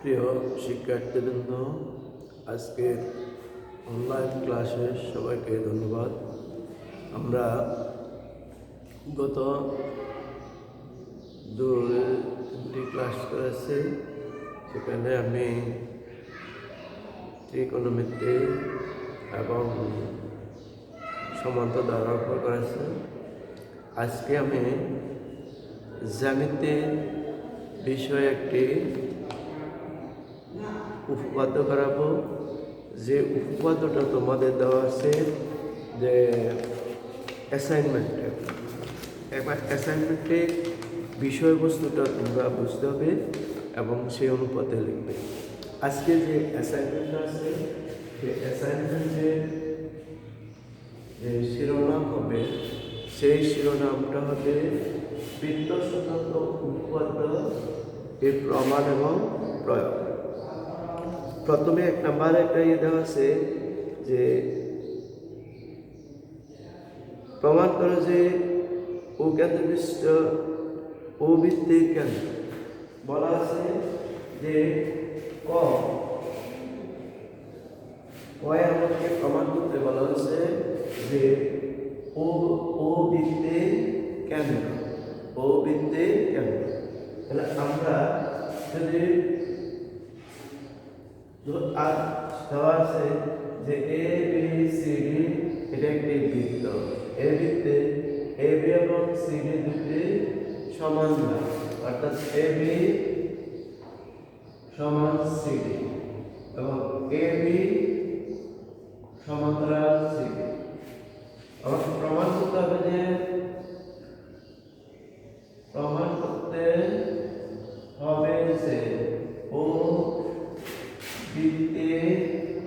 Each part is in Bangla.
প্রিয় শিক্ষার্থীবৃন্দ, আজকের অনলাইন ক্লাসে সবাইকে ধন্যবাদ। আমরা গত তিনটি ক্লাস করেছি, সেখানে আমি ত্রিকোণমিতি এবং সমান্তর দ্বারা উপর করেছি। আজকে আমি জ্যামিতি বিষয়ে একটি উপপাদ্য করাবো। যে উপপাদ্যটা তোমাদের দেওয়া আছে যে অ্যাসাইনমেন্টে, এবার অ্যাসাইনমেন্টে বিষয়বস্তুটা তোমরা বুঝতে হবে এবং সেই অনুপাতে লিখবে। আজকে যে অ্যাসাইনমেন্টটা আছে, সেই অ্যাসাইনমেন্টের যে শিরোনাম হবে, সেই শিরোনামটা হবে বৃত্ত স্বতন্ত্র উপপাদ্য এর প্রমাণ এবং প্রয়োগ। প্রথমে এক নম্বরে একটা দেওয়া আছে যে প্রমাণ করে যে কেন্দ্রবিষ্ট বৃত্তের কেন্দ্র। বলা আছে যে আমাকে প্রমাণ করতে বলা হচ্ছে যে বৃত্তের কেন্দ্র, বৃত্তের কেন্দ্র। তাহলে আমরা যদি আর দেওয়া আছে যে এ বি সি ডি, এটা একটি বৃত্ত। এই বৃত্তে এ বি এবং সি ডি দুটি সমান না, অর্থাৎ এ বি সমান সি ডি এবং এ বি সমান্তরাল সি ডি। আমাকে প্রমাণ করতে হবে যে ও বৃত্তের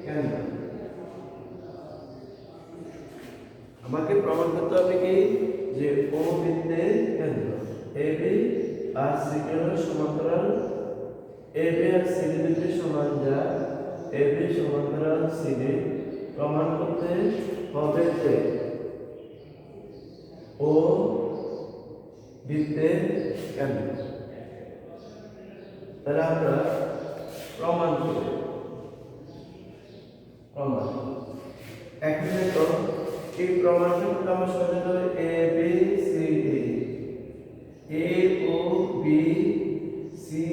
কেন্দ্র। আমাকে প্রমাণ করতে হবে কি যে ও বৃত্তের কেন্দ্র। এ বি আর সি ডি সমান্তরাল, এ বি আর সি ডি দুটি সমান, যা এ বি সমান্তরাল সি ডি। প্রমাণ করতে হবে যে ও বৃত্তের কেন্দ্র। তাহলে আমরা প্রমাণ করি। প্রমাণ এখানে তো এই প্রমাণটা আমার সহজ হয় A B C D, A O B C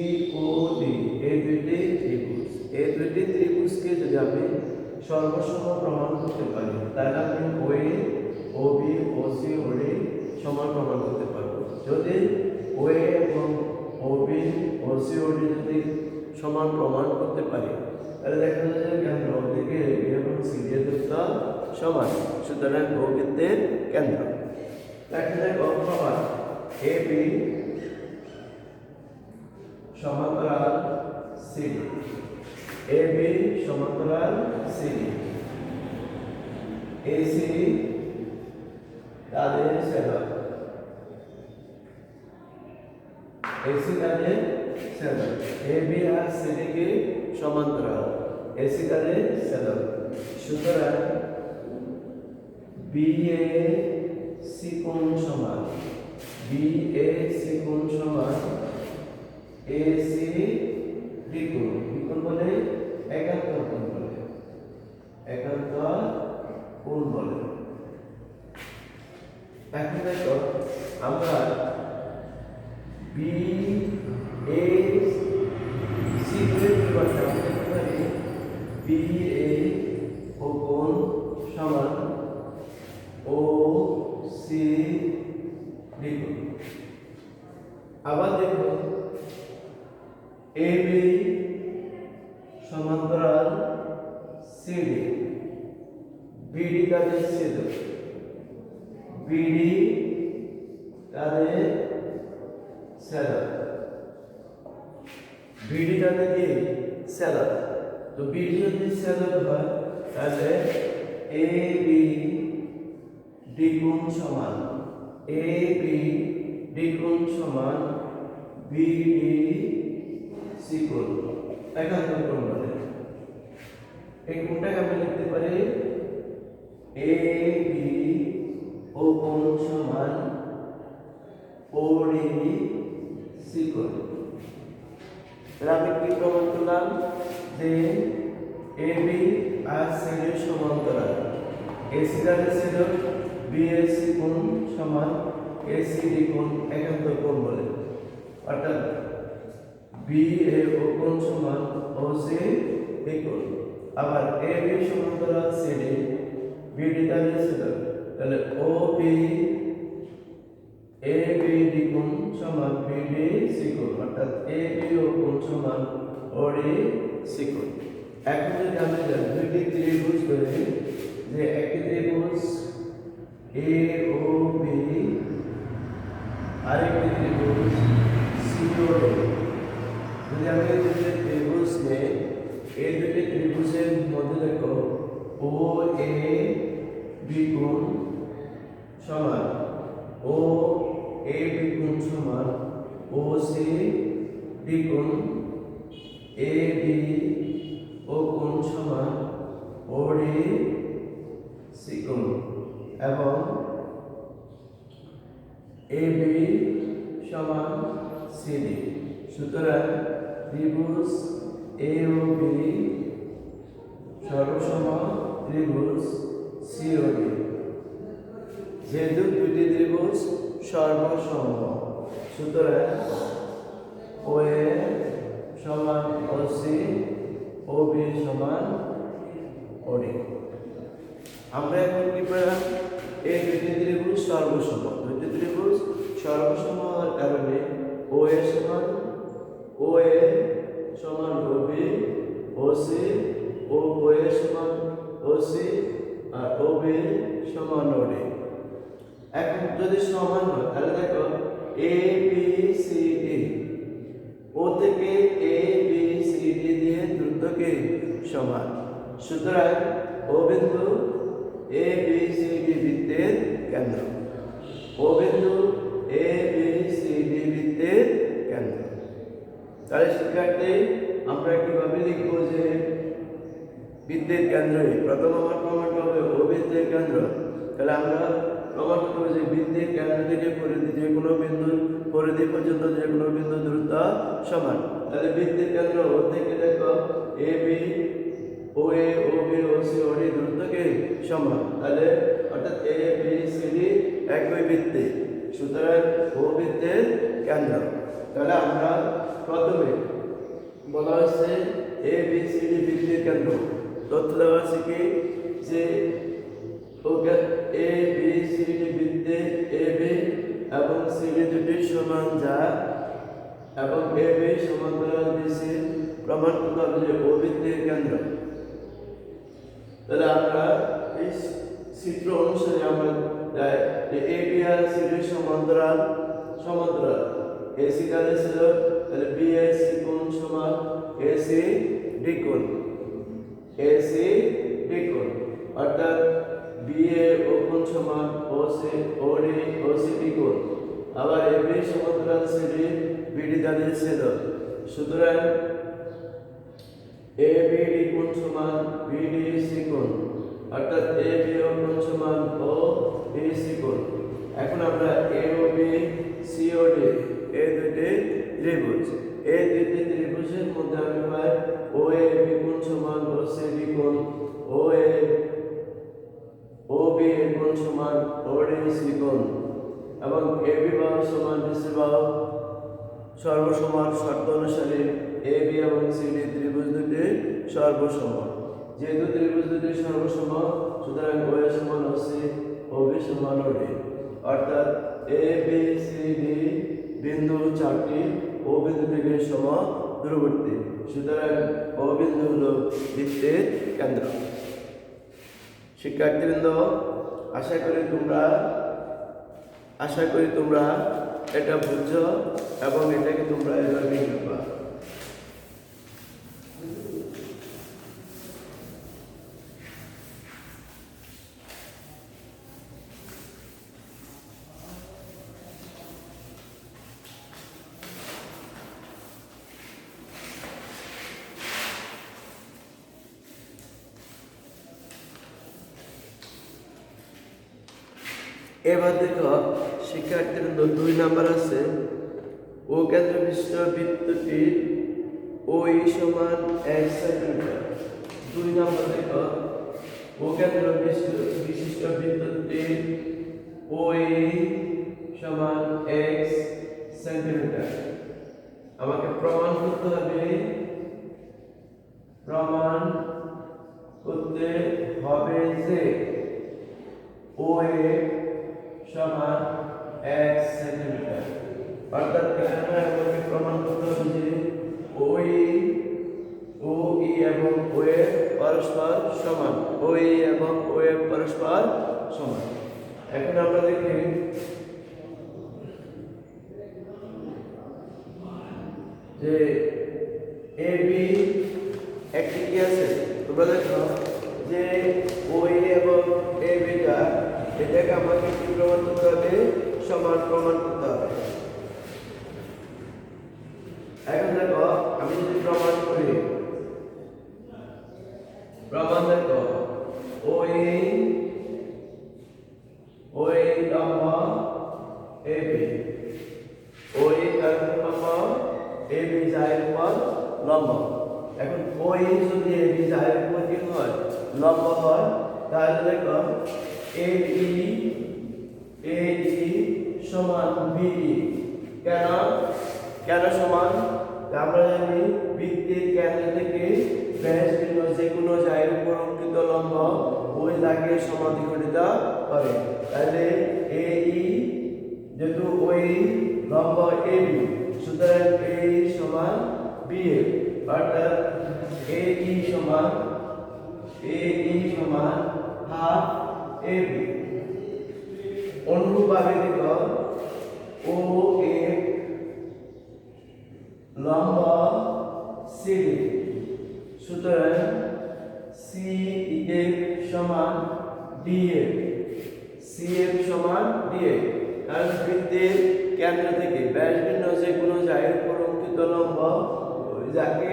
O D, এই দুইটি ত্রিভুজ। এই দুইটি ত্রিভুজকে যদি আমি সর্বসম প্রমাণ করতে পারি, তাহলে আমি ও বি ও সি ও ডি সমান প্রমাণ করতে পারবো। যদি ও এবং ও বি ও সি ও ডি যদি সমান প্রমাণ করতে পারি, তাহলে দেখা যায় যে কেন্দ্র থেকে এ বি এবং সি ডি এর দূরত্ব সমান, সুতরাং ও বৃত্তের কেন্দ্র। দেখা যায় প্রমাণ এ বি সমান্তরাল সি ডি, এ বি সমান্তরাল C D, A C D তাদের ছেদক, এসি তাদের ছেদক। এ বি আর সি ডি কে সমান্তরাল, এসি তাদের ছেদক। সুতরাং বি এ সি কোণ সমান, বি এ সি কোণ সমান এ সি ডি কোণ। ডি কোণ বলে একান্তর কোণ বলে, একান্তর কোণ বলে। এখন দেখো আমরা বি এ সি এর পরিবর্তে আমরা লিখতে পারি বি এ ও কোণ সমান ও সি ডি কোণ। আবার দেখো এ বি সমান্তরাল সি ডি, বিডি তাদের ছেদক, বিডি তাদের ছেদক, বিডি তাদের কি ছেদক। তো বিডি যদি ছেদক হয়, তাহলে এ বি ডি কোণ সমান, এ বি ডি কোণ সমান বিডি সি কোণ, একান্তর কোণ বলে। এই কোণটাকে আমি লিখতে পারি এ বি ও কোণ সমান ও ডি সি কোণ। তাহলে আমি কি প্রমাণ করলাম যে এ বি আর সি ডি সমান্তরাল। এসি দ্বারা ছিল বিএসি কোণ সমান এসিডি কোণ একান্তর কোণ বলে, অর্থাৎ বিএও কোণ সমান ওসি ডি কোণ। আবার এ বি সমান্তরাল সিডি, বিডি দ্বারা ছিল তাহলে ও বি এ বি ডি কোণ সমান বিডি সি কোণ, অর্থাৎ এ বি ও কোণ সমান ওডি সি কোণ। এখন যদি আমরা দুইটি ত্রিভুজ ধরি, যে একটি ত্রিভুজ এ ও বি আরেকটি ত্রিভুজ সি ও ডি, যদি আমি এই দুটি ত্রিভুজ নেই, এই দুটি ত্রিভুজের মধ্যে দেখো ও এ বি কোণ সমান ও এ বি কোণ সমান ও সি ডি কোণ, এ বি ও কোণ সমান ও ডি সি কোণ, এবং এ বি সমান সি ডি। সুতরাং ত্রিভুজ এ ও বি সর্বসম ত্রিভুজ সি ও ডি। যেহেতু দুটি ত্রিভুজ সর্বসম, সুতরাং ও এ সমান ও সি, ও বি সমান ও ডি। আমরা এখন কি পেলাম? এই দুটি ত্রিভুজ সর্বসম। দুটি ত্রিভুজ সর্বসম হওয়ার কারণে ও এ সমান ও এ সমান ও বি, ও সি ও এ সমান ও সি, আর ও বি সমান ও ডি। এখন যদি সমান হয় তাহলে দেখো এ বি সি ডি, ও থেকে এ বি সি ডি দিয়ে দূরত্বকে সমান। সুতরাং ও বিন্দু এ বি সি ডি বৃত্তের কেন্দ্র, ও বিন্দু এ বি সি ডি বৃত্তের কেন্দ্র। তাহলে শিক্ষার্থী আমরা কিভাবে লিখব যে বৃত্তের কেন্দ্র? প্রথম আমার প্রমাণ হবে ও বৃত্তের কেন্দ্র। তাহলে আমরা প্রমাণ করব যে বৃত্তের কেন্দ্র থেকে পরিধি যে কোনো বিন্দু পরিধি পর্যন্ত যে কোনো বিন্দু দূরত্ব সমান। তাহলে বৃত্তের কেন্দ্র ও থেকে দেখো A B O A O B O C O D দূরত্বকে সমান। তাহলে অর্থাৎ এ বি সি ডি একই বৃত্তে, সুতরাং ও বৃত্তের কেন্দ্র। তাহলে আমরা প্রথমে বলা হচ্ছে এ বি সি ডি বৃত্তের কেন্দ্র। তথ্য দেওয়া আছে কি যে এ বি সি ডি বৃত্তে এ বি এবং সি ডি দুটি সমান যা, এবং এ বি সমান্তরাল বিসি প্রমাণ করতে হবে যে ও বৃত্তের কেন্দ্র। তাহলে আমরা এই চিত্র অনুসারে আমরা যে এ বি আর সি ডি সমান্তরাল সমান্তরাল এসি কালে ছিল, তাহলে বিএসি কোণ সমান এসি ডি কোণ, এসি ডি কোণ, অর্থাৎ বিএ ও কোণ সমান ওসি ওডি ওসি ডি কোণ। আবার এবি সমান্তরাল সিডি বিডি তাদের ছেদক। সুতরাং এ বি ডি কোণ সমান বিডি সি কোণ, অর্থাৎ এ বি ও কোণ সমান ও বি সি কোণ। এখন আমরা এ ও বি সি ও ডি এই দুটি ত্রিভুজ, এই দুটি ত্রিভুজের মধ্যে আমি পাই ও এ বি কোণ সমান ও সি ডি কোণ, ও এ ও বি কোণ সমান ও ডি সি কোণ, এবং এ বি বাহু সমান ডিসি বাহু। সর্বসমান শর্ত অনুসারে এ বি এবং সি ডি ত্রিভুজ দুটি সর্বসম। যেহেতু ত্রিভুজ দুটি সর্বসম, সুতরাং ও এ সমান ও সি, ও বি সমান ও ডি, অর্থাৎ এ বি সি ডি বিন্দু চারটি ও বিন্দু থেকে সম দূরবর্তী। সুতরাং ও বিন্দু হলো বৃত্তের কেন্দ্র। শিক্ষার্থীবৃন্দ, আশা করি তোমরা এটা বুঝছো এবং এটাকে তোমরা এভাবে লিখবা। এবার দেখো শিক্ষার্থীবৃন্দ, 2 নাম্বার আছে ও কেন্দ্র বিশিষ্ট বৃত্তটির ওই সমান 1 সেন্টিমিটার। 2 নম্বর দেখো ও কেন্দ্র বিশিষ্ট বিন্দুটি ওই সমান x সেন্টিমিটার। আমাকে প্রমাণ করতে হবে যে OA সমান 1 সেন্টিমিটার। অর্থাৎ এখানে আমাকে প্রমাণ করতে হবে যে OE এবং OA পরস্পর সমান। OE এবং OA পরস্পর সমান। এখন আমরা দেখি যে AB একটি কি আছে, তোমরা দেখো যে OA এবং AB এটাকে আমাকে কি প্রমাণ করতে হবে? সমান প্রমাণ করতে হবে। এখন দেখো আমি যদি প্রমাণ করি, প্রমাণ দেখো OA লম্ব AB, OA লম্ব AB যায় উপর লম্ব। এখন OA যদি AB যায় উপর কি হয়? লম্ব হয়। তাহলে দেখো AE সমান BE। কেন সমান? আমরা জানি বৃত্তের কেন্দ্র থেকে ব্যাস ভিন্ন যে কোনো জায়গার উপর অঙ্কিত লম্ব ওই দাগে সমাধিঘটিত করে। তাহলে AE যেহেতু ওই লম্ব AB, সুতরাং AE সমান BA। অর্থাৎ AE সমান হাফ AB। অনুরূপভাবে দেখো OA লম্ব CD, সুতরাং CF সমান DF। কারণ বৃত্তের কেন্দ্র থেকে ব্যাস ভিন্ন যে কোনো জায়গার উপর অঙ্কিত লম্ব যাকে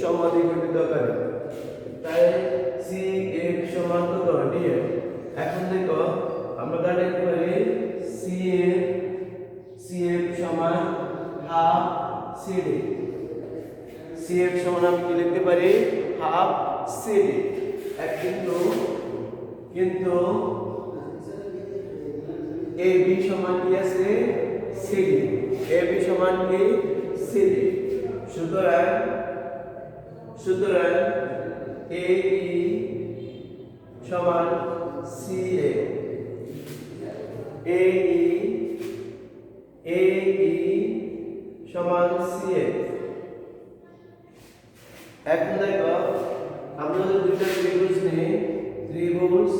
সমাধিঘটিত করে। তাই CF সমান কত? DF। এখন দেখো আমরা তা লিখতে পারি CF সমান হাফ CD। CF সমান আমি কি লিখতে পারি? Half CD। কিন্তু AB সমান কি আছে? CD। AB সমান কি? CD। সুতরাং AE সমান CA। AE সমান CA। এখন দেখো আমরা যদি দুইটা ত্রিভুজ নিই, ত্রিভুজ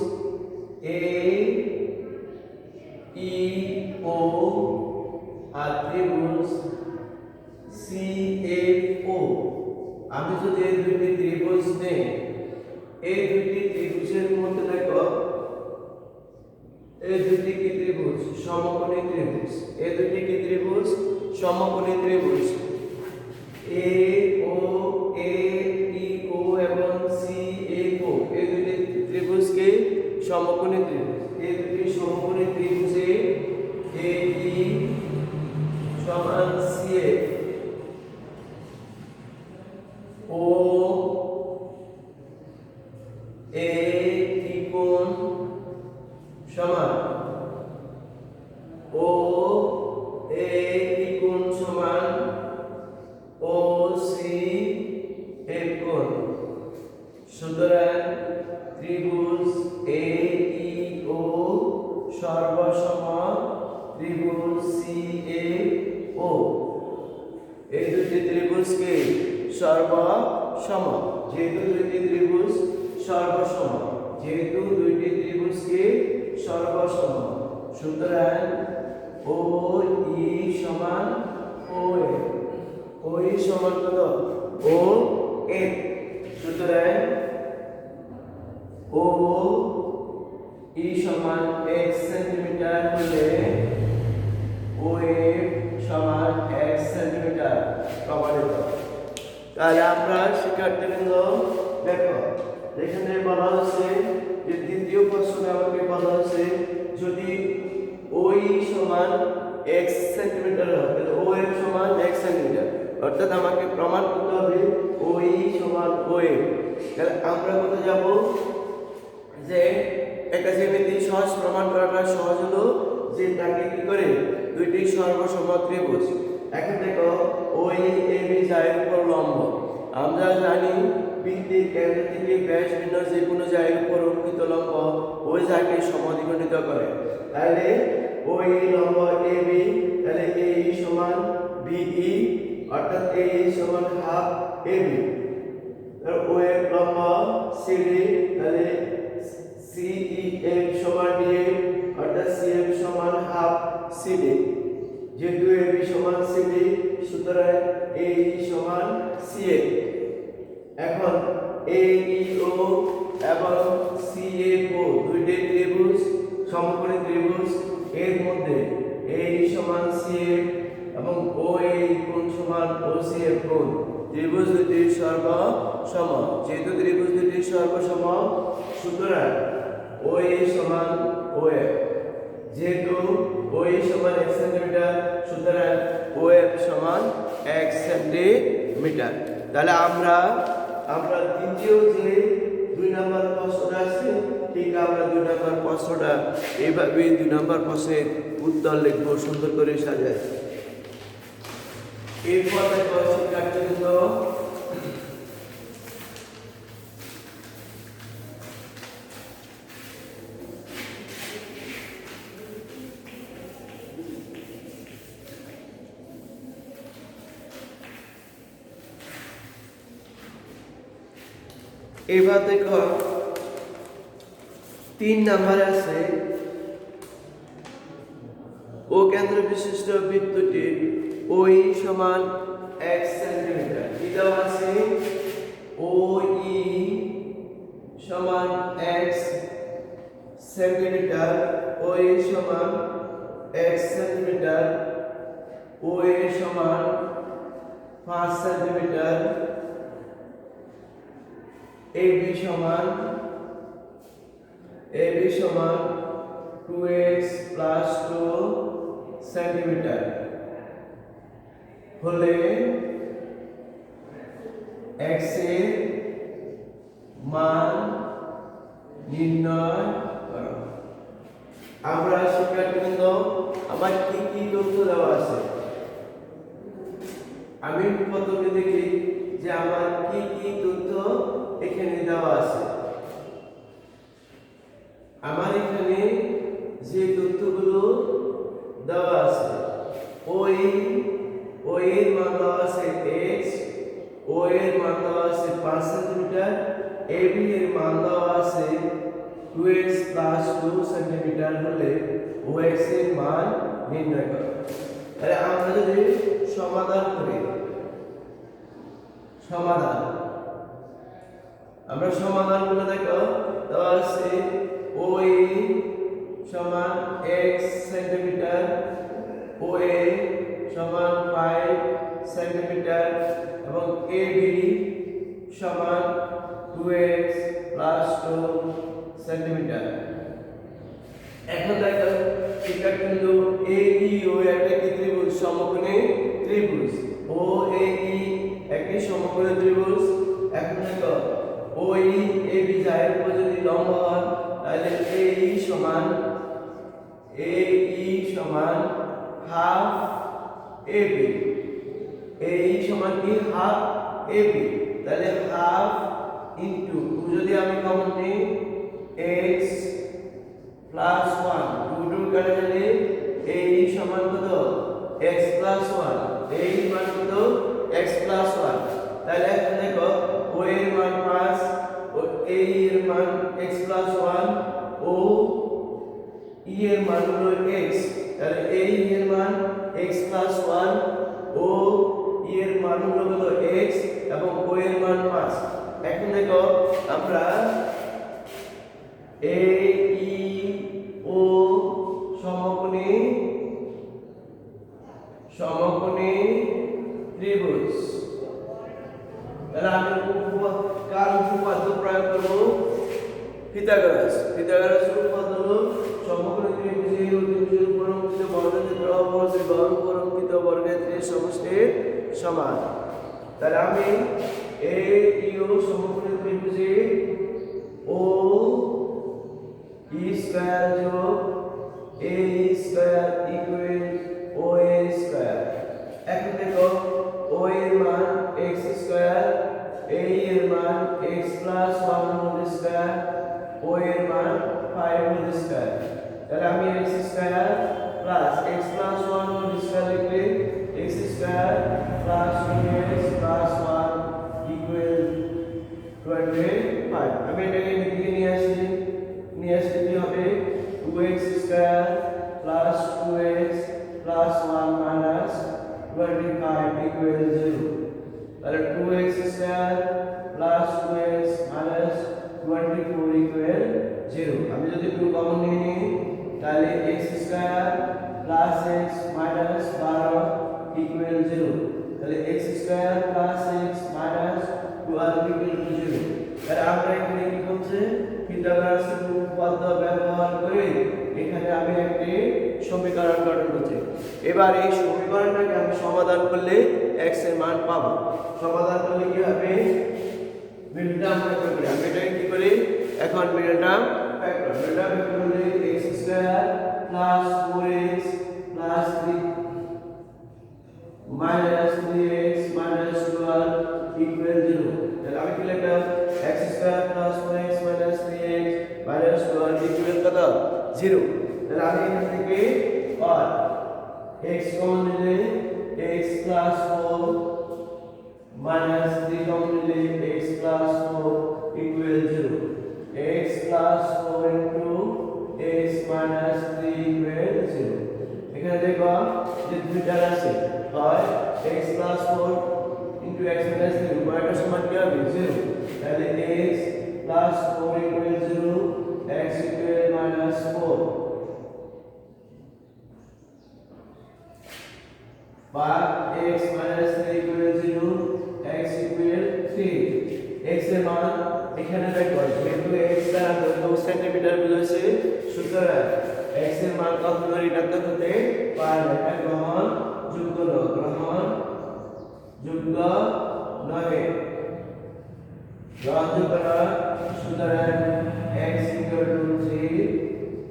AEO আর ত্রিভুজ CFO। আমি যদি এই দুইটি ত্রিভুজ নেই, এই দুইটি ত্রিভুজের মধ্যে দেখো এই দুইটি কি ত্রিভুজ? সমকোণী ত্রিভুজ। এই দুইটি কি ত্রিভুজ? সমকোণী ত্রিভুজ। AEO এবং CFO এই দুইটি ত্রিভুজকে সমকোণী ত্রিভুজ। এই দুটি সমকোণী ত্রিভুজে AE সমান CF, OA কোণ সমান OA কোণ সমান OC কোণ। সুতরাং ত্রিভুজ AEO সর্বসম ত্রিভুজ CAO। এই দুটি ত্রিভুজকে সর্বসম, যেহেতু দুইটি ত্রিভুজ সর্বসম, সুতরাং OE সমান OE সমান কত? OA। সুতরাং OE সমান 1 সেন্টিমিটার হলে OA সমান 1 সেন্টিমিটার প্রমাণিত। তাহলে আমরা শিক্ষার্থীবৃন্দ দেখো এখানে বলা হচ্ছে যে দ্বিতীয় প্রশ্নে আমাকে বলা হচ্ছে যদি OE সমান x সেন্টিমিটার হয় তাহলে OF সমান 1 সেন্টিমিটার। অর্থাৎ আমাকে প্রমাণ করতে হবে ওই সমান ওএফ। তাহলে আমরা কোথায় যাব, যে একটা জ্যামিতি সহজ প্রমাণ করাটা সহজ হলো যে তাকে কি করে দুইটি সর্বসম ত্রিভুজ। এখন দেখো ওই এবি জায়ের উপর লম্ব। আমরা জানি বৃত্তের কেন্দ্র থেকে ব্যাস ভিন্ন যে কোনো জায়ের উপর অঙ্কিত লম্ব ওই জায়গাকে সমদ্বিখণ্ডিত করে। তাহলে ওই লম্ব এবি, তাহলে এই সমান বিই, অর্থাৎ এই সমান হাফ এবি। তাহলে ওএফ লম্ব সিডি, তাহলে সিইএফ সমান ডিএফ, অর্থাৎ সিএফ সমান হাফ সিডি। যেহেতু এবি সমান সিডি সুতরাং এই সমান সিএফ। এখন এইও এবং সিএফও দুইটি ত্রিভুজ, সমকোণী ত্রিভুজ। এর মধ্যে এই সমান সিএফ এবং ওএ কোণ সমান ওসিএফ কোণ। ত্রিভুজ দুটি সর্বসম। যেহেতু ত্রিভুজ দুটি সর্বসম সুতরাং ওএ সমান ওএফ। যেহেতু ওএ সমান 1 সেন্টিমিটার সুতরাং ওএফ সমান 1 সেন্টিমিটার। তাহলে আমরা দ্বিতীয় যে 2 নম্বর প্রশ্নটা আছে, ঠিক আমরা 2 নম্বর প্রশ্নটা এইভাবে 2 নম্বর প্রশ্নের উত্তর লিখব সুন্দর করে সাজায়। এরপর দেখো শিক্ষার্থীবৃন্দ, এবার দেখো 3 নাম্বার আছে ও কেন্দ্র বিশিষ্ট বৃত্তটি ওই সমান 1 সেন্টিমিটার। কি দেওয়া আছে, ওই সমান 1 সেন্টিমিটার, ওই সমান 1 সেন্টিমিটার, ওই সমান 5 সেন্টিমিটার, এবি সমান 2x প্লাস 2 সেন্টিমিটার হলে x এর মান নির্ণয় করো। আমরা শিক্ষার্থীবৃন্দ আমার কি কি তথ্য দেওয়া আছে, আমি প্রথমে দেখি যে আমার কি কি তথ্য এখানে দেওয়া আছে। আমার এখানে যে তথ্যগুলো দেওয়া আছে, ওই এর মান দেওয়া আছে x, ও এর মান দেওয়া আছে 5 সেন্টিমিটার, এবি এর মান দেওয়া আছে 2x প্লাস 2 সেন্টিমিটার হলে ওx এর মান নির্ণয় করো। তাহলে আমরা যদি সমাধান করি, আমরা সমাধানগুলো দেখো দেওয়া আছে ওই সমান x সেন্টিমিটার, ওএ সমান 5 সেন্টিমিটার এবং এবি সমান 2x প্লাস 2 সেন্টিমিটার। এখন দেখো শিক্ষার্থীবৃন্দ, এইও একটা কি ত্রিভুজ, সমকোণী ত্রিভুজ। ও এই একটি সমকোণী ত্রিভুজ। এখন দেখো ওই এবি জায়ের উপর যদি লম্ব হয় তাহলে এই সমান হাফ এবি। এই সমান কি হাফ এবি, তাহলে হাফ ইনটু যদি আমি কমন নিই x প্লাস 1 2 কাটা গেলে এই সমান কত x প্লাস 1, এই মান কত x প্লাস 1। তাহলে এখন দেখো ও এর মান 5 ও এই এর মান x প্লাস 1 ও ই এর মান হলো x। তাহলে এই এর মান x প্লাস 1 ও ই এর মান হলো x এবং ও এর মান 5। এখন দেখো আমরা এই ই ও সমকোণী ত্রিভুজ। তাহলে আমি কার উপপাদ্য প্রয়োগ করব, পিথাগোরাস উপপাদ্য হলো সমকোণী ত্রিভুজের উপর অঙ্কিত বর্গক্ষেত্র অপর ত্রিভুজের উপর অঙ্কিত বর্গক্ষেত্রের সমষ্টির সমান। তাহলে আমি এ ইউ সমকোণী ত্রিভুজে ও ই স্কয়ার যোগ এ স্কয়ার ইকুয়াল ও এ স্কয়ার। এখন দেখো ও এর মান x স্কয়ার, a এর মান x plus 1 whole square, O এর মান 5 হোল স্কয়ার। তাহলে আমি x square plus x plus 1 whole square লিখলে x square plus 2x plus 1 equal 25। আমি এটাকে এদিকে নিয়ে আসলে কি হবে 2x square plus 2x plus 1 minus 25 equal 0। তাহলে 2x square plus 2x minus 24 equal 0। আমি যদি 2 কমন নিয়ে নিই তাহলে x square plus x minus 12 equal 0। তাহলে x square plus x minus 12 equal 0। তাহলে আমরা এখানে কি করছে পিথাগোরাসের উপপাদ্য ব্যবহার করে এখানে আমি একটি সমীকরণ গঠন করছি। এবার এই সমীকরণটাকে আমি সমাধান করলে x এর মান পাবো। সমাধান করলে কি হবে মিডল টার্ম ফ্যাক্টর করি। আমি এটাকে কি করি এখন মিডল টার্ম ফ্যাক্টর করলে x square plus 4x plus 3 minus 3x minus 12 equal 0। তাহলে আমি কি লিখলাম x square plus 4x minus 3x minus 12 equal কত 0। তাহলে আমি এখান থেকে আর x কমন নিলে x প্লাস 4 মাইনাস 3 কমন নিলে x plus 4 equal 0। x plus 4 into x minus 3 equal 0। এখানে দেখো যে দুইটা আছে হয় x plus 4 into x minus 3 উভয়টা সমান কি হবে 0। তাহলে x plus 4 equal 0, x equal minus 4 বা x minus 3 equal 0, x equal 3। x এর মান এখানে দেখো যেহেতু x দ্বারা 9 সেন্টিমিটার বুঝাইছে সুতরাং x এর মান কত ঋণাত্মক হতে পারে না। গ্রহণ যোগ্য নয়, গ্রহণ যোগ্য নয়, গ্রহণযোগ্য নয়। সুতরাং x ইকুয়াল টু 3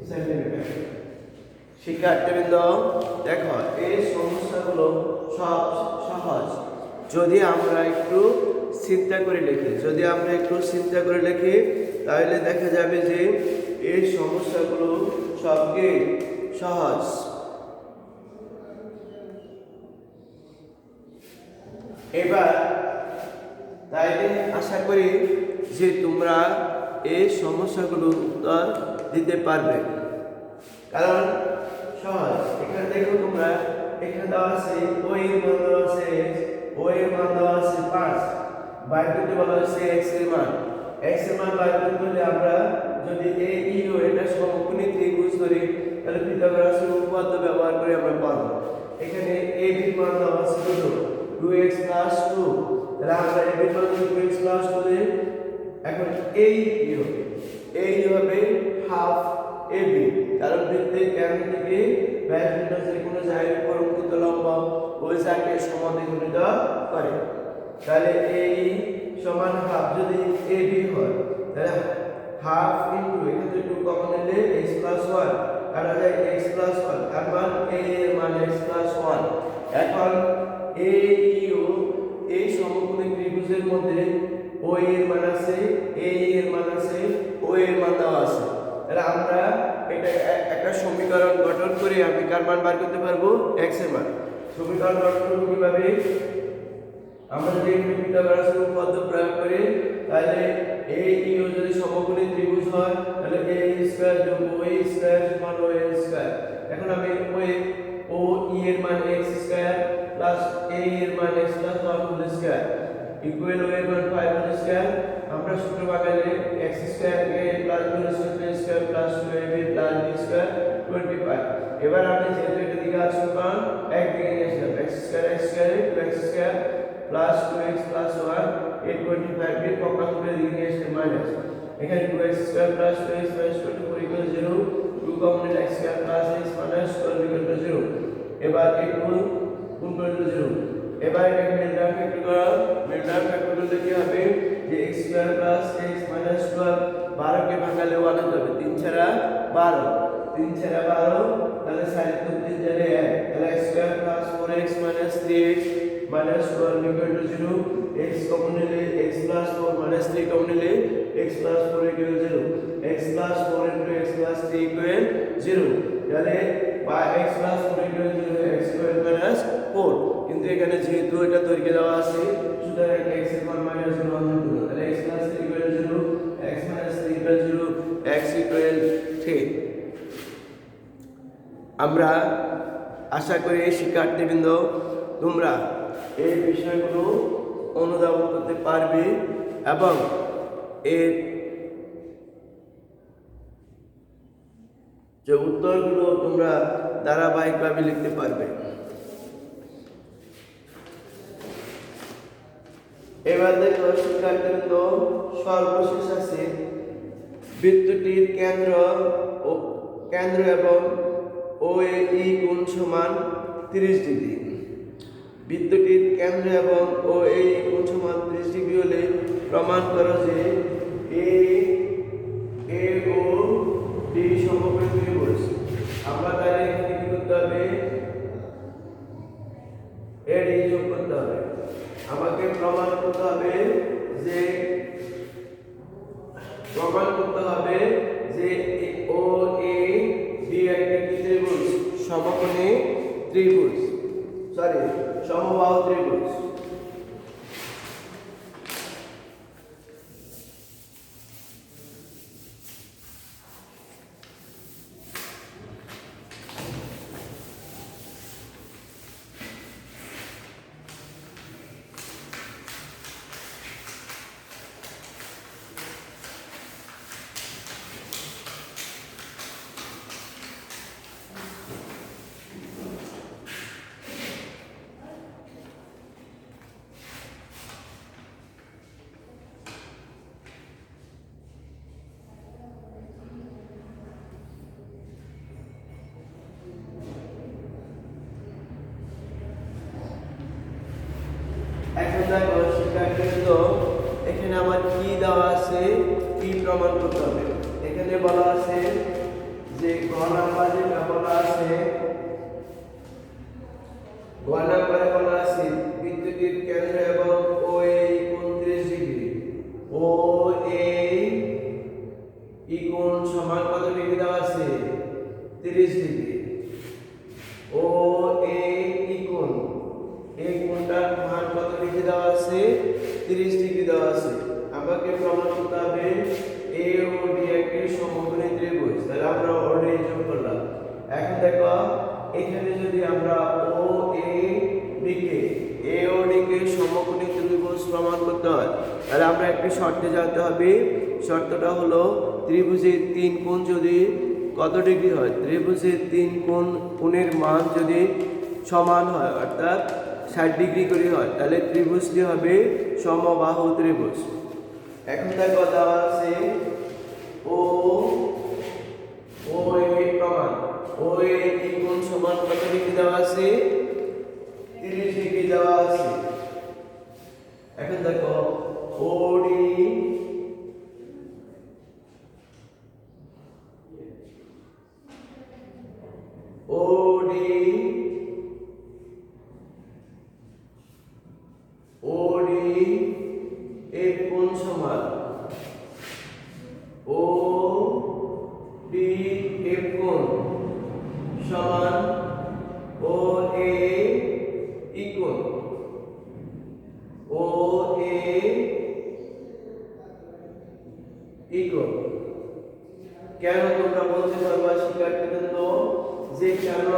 সেন্টিমিটার। শিক্ষার্থীবৃন্দ দেখো এই সমস্যাগুলো সব সহজ যদি আমরা একটু চিন্তা করে লিখি, তাহলে দেখা যাবে যে এই সমস্যাগুলো সবকে সহজ। এবার তাইলে আশা করি যে তোমরা এই সমস্যাগুলোর উত্তর দিতে পারবে, কারণ সহজ। এখানে দেখো তোমরা এখানে দেওয়া আছে ও এর মান দেওয়া আছে ও এর মান দেওয়া আছে 5, বাইর করতে বলা হয়েছে x এর মান। x এর মান বাইর করতে হলে আমরা যদি a e ও এটা সমকোণী ত্রিভুজ ধরি তাহলে পিথাগোরাসের উপপাদ্য ব্যবহার করে আমরা পাবো। এখানে a এর মান দেওয়া আছে কত 2x প্লাস 2। তাহলে আমরা a এর মান 2x প্লাস 2 দিই। এখন এই হবে হাফ ab, কারণ বৃত্তের কেন্দ্র থেকে ব্যাসার্ধ যে কোনো জায়গায় পরবর্তীত লম্ব ওই জায়গাকে সমাদ্বিখণ্ডিত করে। তাহলে এই সমান হাফ যদি ab হয় তাহলে হাফ ইনটু এখান থেকে 2 কমন নিলে x প্লাস 1 কাটা যায় x প্লাস 1, তার মান a এর মান x প্লাস 1। এখন a e ও এই সমকোণী ত্রিভুজের মধ্যে o এর মান আছে, a এর মান আছে, o এর মান দেওয়া আছে। তাহলে আমরা এটা একটা সমীকরণ গঠন করে আমি কার মান বার করতে পারবো x এর মান। সমীকরণ গঠন করব কিভাবে, আমরা যদি পিথাগোরাসের উপপাদ্য প্রয়োগ করি তাহলে a e ও যদি সমকোণী ত্রিভুজ হয় তাহলে a স্কয়ার যোগ o স্কয়ার সমান o স্কয়ার। এখন আমি o e এর মান x স্কয়ার প্লাস a এর মান x plus 1 whole square equal o এর মান 5 হোল স্কয়ার। আমরা সূত্র বানাইলে x স্কয়ার কে plus b square plus 2ab plus b square 25। এবার আপনি যেহেতু এটা দিকে আসছে কারণ একদিকে নিয়ে আসলাম x square 2x square plus 2x plus 1 এই 25 এর পক্ষান্তরে দিকে নিয়ে আসলে মাইনাস। এখানে 2x square plus 2x minus 24 equal 0, 2 common x square plus x minus 12 equal 0। এবার এই গুণ করলে 0। এবার এটা 12, 3 × 12, তাহলে 4 × 3 তাহলে 1, তাহলে x square plus 4x minus 3x minus 12 equal to 0, x common নিলে x প্লাস 4 মাইনাস 3 কমন নিলে x plus 4 equal 0, x plus 4 into x plus 3 equal 0, তাহলে x plus 4 equal 0, x square minus 4, কিন্তু এখানে যেহেতু এটা দৈর্ঘ্য দেওয়া আছে সুতরাং x এর মান মাইনাস 1 হবে, তাহলে x plus 3 equal 0, x minus 3 equal 0, x equal 3। আমরা আশা করি শিক্ষার্থীবৃন্দ তোমরা এই বিষয়গুলো অনুধাবন করতে পারবে এবং এর যে উত্তরগুলো তোমরা ধারাবাহিকভাবে লিখতে পারবে। এবার দেখো শিক্ষার্থীবৃন্দ, সর্বশেষ আছে বৃত্তটির কেন্দ্র এবং OAE কোণ সমান 30 ডিগ্রি। বৃত্তটির কেন্দ্র এবং OAE কোণ সমান 30 ডিগ্রি হলে প্রমাণ করো যে A ও D সমকোণী ত্রিভুজ। আমরা তাহলে এখানে কি করতে হবে? AD যোগ করতে হবে। আমাকে প্রমাণ করতে হবে যে OAD একটা কি ত্রিভুজ? সমকোণী ত্রিভুজ, সমবাহু ত্রিভুজ। এখন দেখো শিক্ষার্থীবৃন্দ, এখানে আমার কি দেওয়া আছে, কি প্রমাণ করতে হবে। এখানে বলা আছে যে গ নাম্বারে বলা আছে বৃত্তটির কেন্দ্র এবং OAE কোণ 30 ডিগ্রি। OAE কোণ সমান কত ডিগ্রি দেওয়া আছে? 30 ডিগ্রি। OAE কোণ, এই কোণটার মান কত ডিগ্রি দেওয়া আছে? 30 ডিগ্রি দেওয়া আছে। আমাকে প্রমাণ করতে হবে A ও D একটি সমকোণী ত্রিভুজ। তাহলে আমরা OD যোগ করলাম। এখন দেখো এখানে যদি আমরা OAD কে সমকোণী ত্রিভুজ প্রমাণ করতে হয় তাহলে আমরা একটি শর্তে যেতে হবে। শর্তটা হলো ত্রিভুজের 3 কোণ যদি কত ডিগ্রি হয়? ত্রিভুজের 3 কোণের মান যদি সমান হয় অর্থাৎ 60 ডিগ্রি করে হয় তাহলে ত্রিভুজটি হবে সমবাহু ত্রিভুজ। এখন দেখো দেওয়া আছে OAD প্রমাণ। OAD কোণ সমান কত ডিগ্রি দেওয়া আছে? 30 ডিগ্রি দেওয়া আছে। এখন দেখো OD এর কোণ সমান OD এর কোণ সমান OAE কোণ। OAE কোণ কেন তোমরা বলতে পারবা শিক্ষার্থীবৃন্দ যে কেন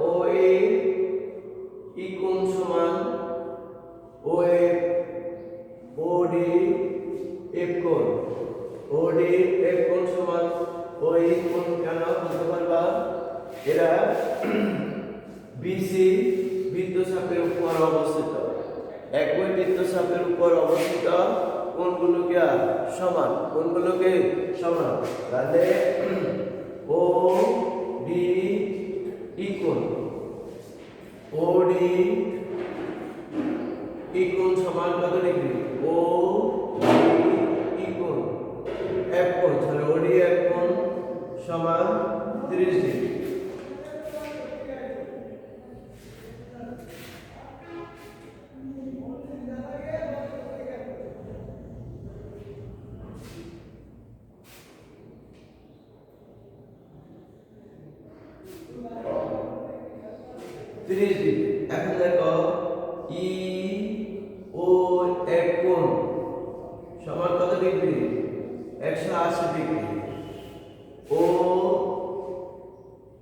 OAE কোণ সমান OD কোণ? OD কোণ সমান OAE কোণ কেন বলতে পারবা? এরা BC বৃত্তচাপের উপর অবস্থিত। একই বৃত্তচাপের উপর অবস্থিত কোণগুলোকে সমান, কোণগুলোকে সমান। তাহলে OD কোণ, OD কোণ সমান কত ডিগ্রি? OD কোণ F কোণ, তাহলে OD কোণ সমান 30 ডিগ্রি। এখন দেখো ই ও এক কোণ সমান কত degree? 180 degree. O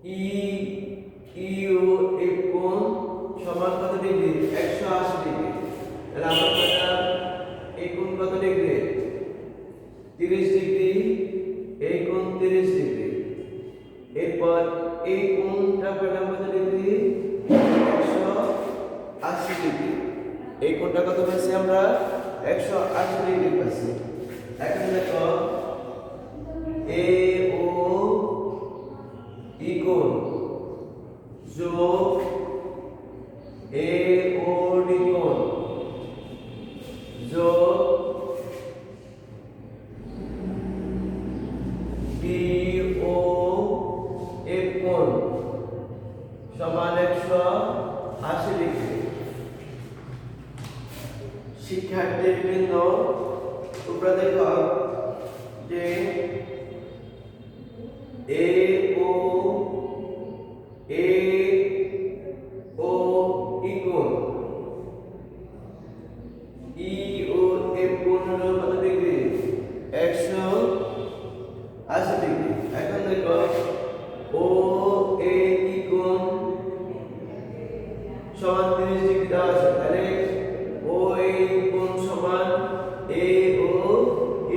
E U এক কোণ সমান কত ডিগ্রি? 180 ডিগ্রি। তাহলে আমরা পেলাম এই কোণ কত ডিগ্রি? 30 ডিগ্রি। এই কোণ 30 ডিগ্রি। এরপর এই কোণটা পেলাম কত ডিগ্রি? 180 ডিগ্রি। এই কোণটা কত পাইছি আমরা? 180 ডিগ্রি পাইছি। এখন দেখো এ ও ই কোণ যোগ এ ও ডি কোণ যোগ বি ও এফ কোণ সমান 180 ডিগ্রি। শিক্ষার্থীবৃন্দ তোমরা দেখো যে এ ও ই কোণ ই ও এফ কোণ হলো কত ডিগ্রি? 180 ডিগ্রি। এখন দেখো ও এ ই কোণ সমান 30 ডিগ্রি দেওয়া আছে। তাহলে ও এ কোণ সমান এ ও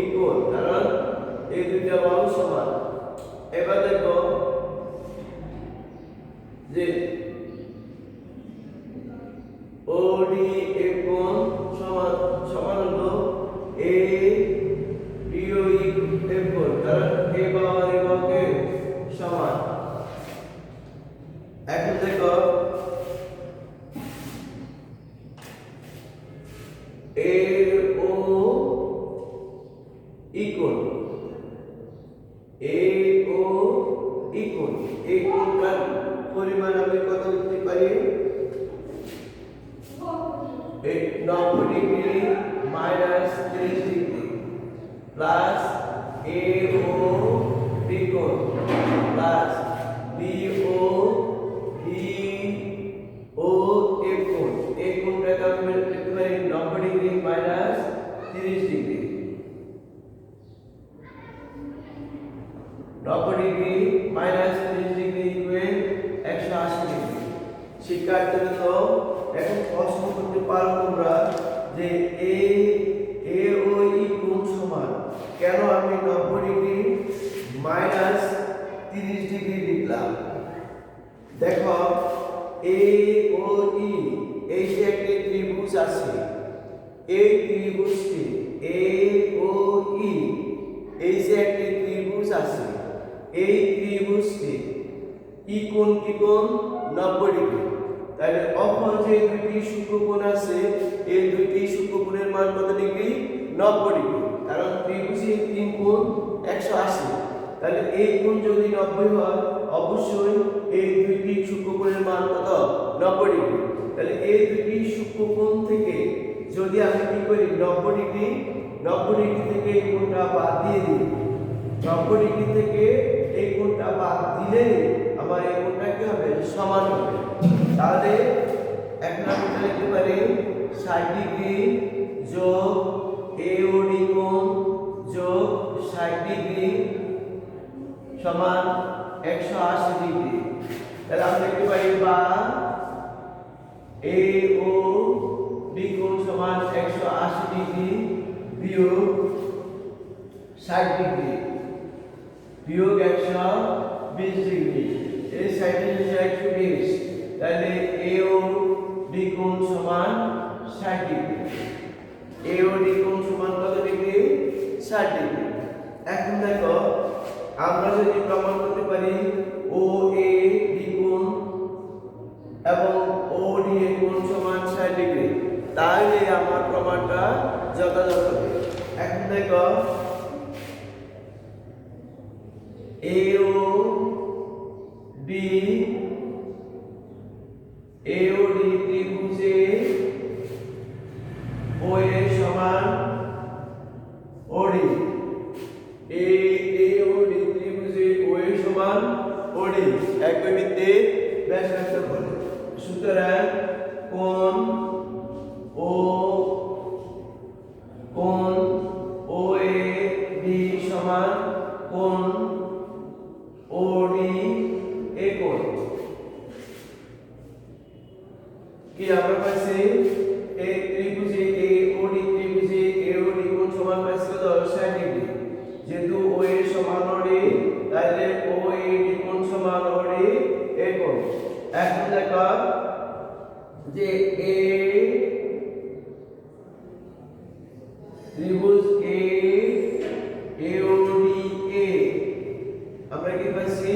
ই কোণ, কারণ এই দুইটা বাহু সমান। এবার দেখো যে ও ডি এ কোণ সমান হলো এ ডি ও ই এ কোণ, কারণ এ বাহু আর এ বাহুকে সমান। এখন দেখো এ ও ই কোণ এ ও ই কোণ এই কোণটার পরিমাণ আমি কত লিখতে পারি? 90 ডিগ্রি মাইনাস 30 ডিগ্রি প্লাস এ ও বি কোণ প্লাস বি ও এফ কোণ। এই কোণটাকে আমি লিখতে পারি 90 degree minus 30 degree. 90 degree minus 30 degree equal 180 degree. শিক্ষার্থীবৃন্দ এখন প্রশ্ন করতে পারো তোমরা যে এ ও ই কোণ সমান, কেন আমি 90 ডিগ্রি মাইনাস 30 ডিগ্রি লিখলাম? দেখো এ ও ই এই যে একটি ত্রিভুজ আছে, এই ত্রিভুজটি এ ও ই এই যে একটি ত্রিভুজ আছে, এই ত্রিভুজটি ই কোণ কি কোণ? 90 ডিগ্রি। তাহলে অপর যে দুটি সূক্ষ্মকোণ আছে এই দুটি সূক্ষ্মকোণের মান কত ডিগ্রি? 90 ডিগ্রি, কারণ ত্রিভুজের তিন কোণ 180। তাহলে এই কোণ যদি 90 হয় অবশ্যই এই দুটি সূক্ষ্মকোণের মান কত? 90 ডিগ্রি। তাহলে এই দুটি সূক্ষ্মকোণ থেকে যদি আমি কি করি 90 ডিগ্রি থেকে এই কোণটা বাদ দিয়ে দিই, 90 ডিগ্রি থেকে এই কোণটা বাদ দিলে আমার এই কোণটা কি হবে? সমান হবে। তাহলে এখন আমি লিখতে পারি 60 ডিগ্রি যোগ এ ও ডি কোণ যোগ 60 ডিগ্রি সমান 180 ডিগ্রি। তাহলে আমি লিখতে পারি বা এ ও ডি কোণ সমান 180 ডিগ্রি বিয়োগ 60 ডিগ্রি বিয়োগ 120 ডিগ্রি। এই 60 ডিগ্রি 120, তাহলে এ ও ডি কোণ সমান 60 ডিগ্রি। এ ও ডি কোণ সমান কত ডিগ্রি? 60 ডিগ্রি। এখন দেখো আমরা যদি প্রমাণ করতে পারি ও এ ডি কোণ এবং ও ডি এ কোণ সমান 60 ডিগ্রি, তাহলে আমার প্রমাণটা যথাযথ হবে। এখন দেখো AOD ত্রিভুজে OA সমান OD AOD ত্রিভুজে OA সমান OD একই বৃত্তে ব্যাসার্ধ বলে। সুতরাং কোণ OAB সমান কোণ OD এ কোণ কি আমরা পাইছি এই ত্রিভুজে AOD ত্রিভুজে AOD কোণ সমান পাইছি কত 60 ডিগ্রি। যেহেতু OA সমান OD তাহলে OAD কোণ সমান OD এ কোণ। এখন দেখো যে ত্রিভুজ AOD আমরা কি পাইছি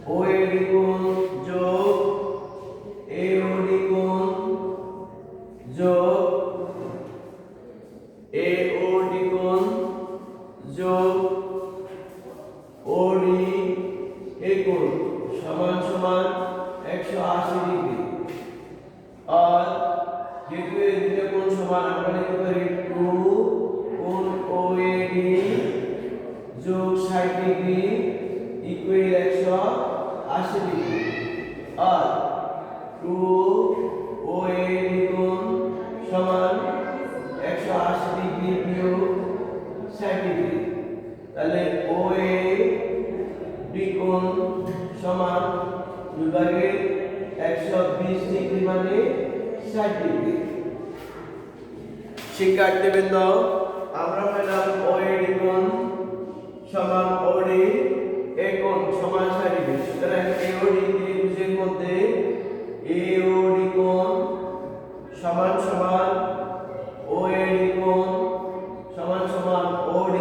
OAD কোণ যোগ AOD কোণ যোগ AOD কোণ যোগ OD এ কোণ সমান সমান 180 ডিগ্রি। আর যেহেতু এই দুটো কোণ সমান আমরা লিখতে পারি 2 কোণ OAD যোগ 60 ডিগ্রি ইকুয়াল 180 ডিগ্রি। আর 2 OAD কোণ সমান 180 ডিগ্রি বিয়োগ 60 ডিগ্রি। তাহলে OAD কোণ সমান বিভাগে 120 ডিগ্রি মানে 60 ডিগ্রি। শিক্ষার্থীবৃন্দ আমরা পেলাম OAD কোণ সমান OD এ কোণ সমান 60 ডিগ্রি। সুতরাং AOD ত্রিভুজের মধ্যে AOD কোণ সমান সমান OAD কোণ সমান সমান OD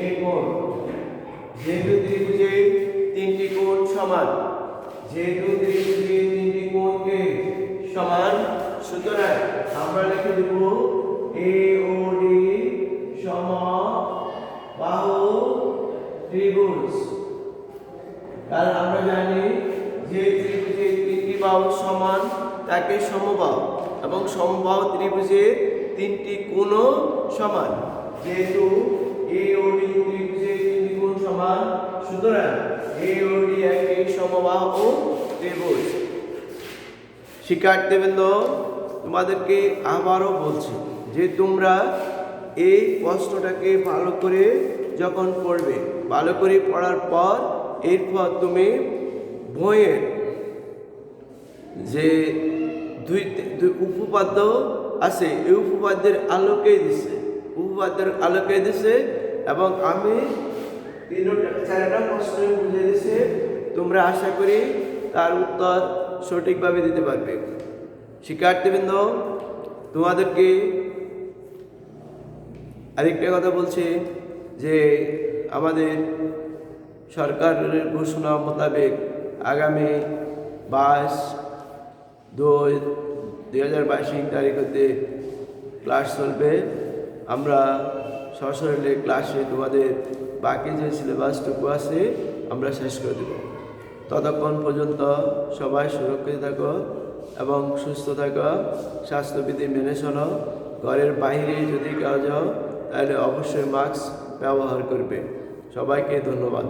এ কোণ। যেহেতু ত্রিভুজে তিনটি কোণ সমান কোণকে সমান সুতরাং আমরা লিখে দেব AOD সমবাহু ত্রিভুজ। কারণ আমরা জানি যে ত্রিভুজে তিনটি বাহু সমান তাকে সমবাহু এবং সমবাহু ত্রিভুজে তিনটি কোণও সমান। যেহেতু AOD ত্রিভুজে তিনটি কোণ সমান সুতরাং AOD একটি সমবাহু ত্রিভুজ। শিক্ষার্থীবৃন্দ তোমাদেরকে আবারও বলছি যে তোমরা এই প্রশ্নটাকে ভালো করে যখন পড়বে, ভালো করে পড়ার পর এরপর তুমি বইয়ের যে দুই উপপাদ্য আছে এই উপপাদ্যের আলোকে দিছে এবং আমি চারটা প্রশ্ন বুঝে দিছে। তোমরা আশা করি তার উত্তর সঠিকভাবে দিতে পারবে। শিক্ষার্থীবৃন্দ তোমাদেরকে আরেকটা কথা বলছি যে আমাদের সরকারের ঘোষণা মোতাবেক আগামী 22/2/2022 তারিখ হতে ক্লাস চলবে। আমরা সশরীরে ক্লাসে তোমাদের বাকি যে সিলেবাসটুকু আছে আমরা শেষ করে দেব। ততক্ষণ পর্যন্ত সবাই সুরক্ষিত থাকো এবং সুস্থ থাকো, স্বাস্থ্যবিধি মেনে চলো। ঘরের বাইরে যদি কেউ যাও তাহলে অবশ্যই মাস্ক ব্যবহার করবে। সবাইকে ধন্যবাদ।